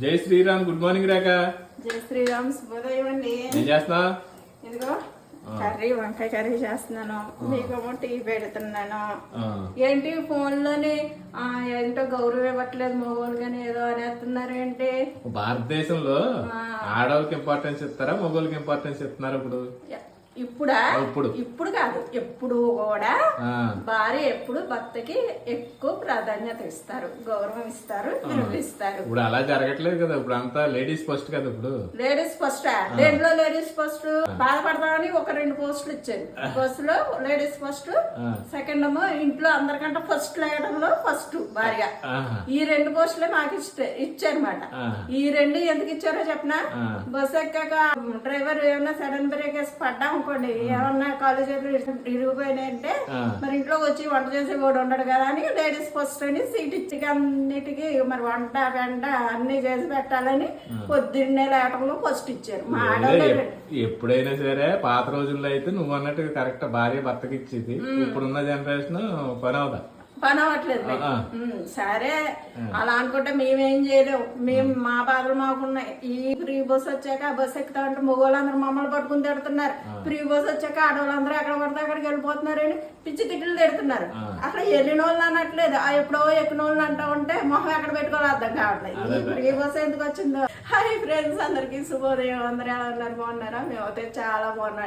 జై Sriram. Good morning రేఖ. జై శ్రీరామ్. శుభోదయం అండి. ఏం చేస్తున్నా? ఇదిగో కర్రీ, వంకాయ కర్రీ చేస్తున్నాను. మీకేమో టీ పెడుతున్నాను. ఏంటి ఫోన్ లోని ఏంటో గౌరవం ఇవ్వట్లేదు మగవాళ్ళు కానీ ఏదో అనేస్తున్నారు ఏంటి? భారతదేశంలో ఆడవాళ్ళకి ఇంపార్టెన్స్ ఇస్తారా, మగవాళ్ళకి ఇంపార్టెన్స్ ఇస్తున్నారా? ఇప్పుడు కాదు, ఎప్పుడు కూడా భార్య ఎప్పుడు భర్తకి ఎక్కువ ప్రాధాన్యత ఇస్తారు, గౌరవం ఇస్తారు, విలువిస్తారు. ఇప్పుడు అలా జరగట్లేదు కదా. ఇప్పుడు అంతా లేడీస్ ఫస్ట్ కదా. ఇప్పుడు లేడీస్ ఫస్ట్. దేంట్లో లేడీస్ ఫస్ట్? బాధపడదామని ఒక 2 పోస్టులు ఇచ్చారు. ఫస్ట్ లో లేడీస్ ఫస్ట్, సెకండ్ ఏమో ఇంట్లో అందరికంటే ఫస్ట్ లేయడంలో ఫస్ట్ భార్య. ఈ 2 పోస్టులే మాకు ఇచ్చారన్నమాట. ఈ 2 ఎందుకు ఇచ్చారో చెప్పనా? బస్ ఎక్కాక డ్రైవర్ ఏమన్నా సడన్ బ్రేక్ వేసి పడ్డా అనుకోండి, ఏమన్నా కాళ్ళు చేతులు ఇరిగిపోయినాయంటే మరి ఇంట్లోకి వచ్చి వంట చేసే కూడా ఉండడు కదా అని లేడీస్ ఫస్ట్ అని సీట్ ఇచ్చి అన్నిటికీ మరి వంట వెంట అన్ని చేసి పెట్టాలని పొద్దున్నే లేటంలో ఫస్ట్ ఇచ్చారు. మా ఆడవాళ్ళు ఎప్పుడైనా సరే పాత రోజుల్లో అయితే నువ్వు అన్నట్టు కరెక్ట్ భార్య భర్తకి ఇచ్చేది. ఇప్పుడున్న జనరేషన్ పని అవ్వట్లేదు. సరే అలా అనుకుంటే మేమేం చేయలేము. మేము మా బాధలు మాకున్నాయి. ఈ ఫ్రీ బస్ వచ్చాక బస్ ఎక్కుతా ఉంటే మగవాళ్ళందరూ మమ్మల్ని పట్టుకుని తిడుతున్నారు. ఫ్రీ బస్ వచ్చాక ఆడవాళ్ళందరూ ఎక్కడ పడితే అక్కడికి వెళ్ళిపోతున్నారని పిచ్చి తిట్లు తిడుతున్నారు. అక్కడ వెళ్ళిన వాళ్ళు అనట్లేదు, ఎప్పుడో ఎక్కిన వాళ్ళు అంటా ఉంటే మొహం ఎక్కడ పెట్టుకోవాలి అర్థం కావట్లేదు. ఈ ఫ్రీ బస్ ఎందుకు వచ్చిందో. హాయ్ ఫ్రెండ్స్, అందరికి శుభోదయం. అందరూ ఎలా ఉన్నారు? బాగున్నారా? మేమైతే చాలా బాగున్నాం.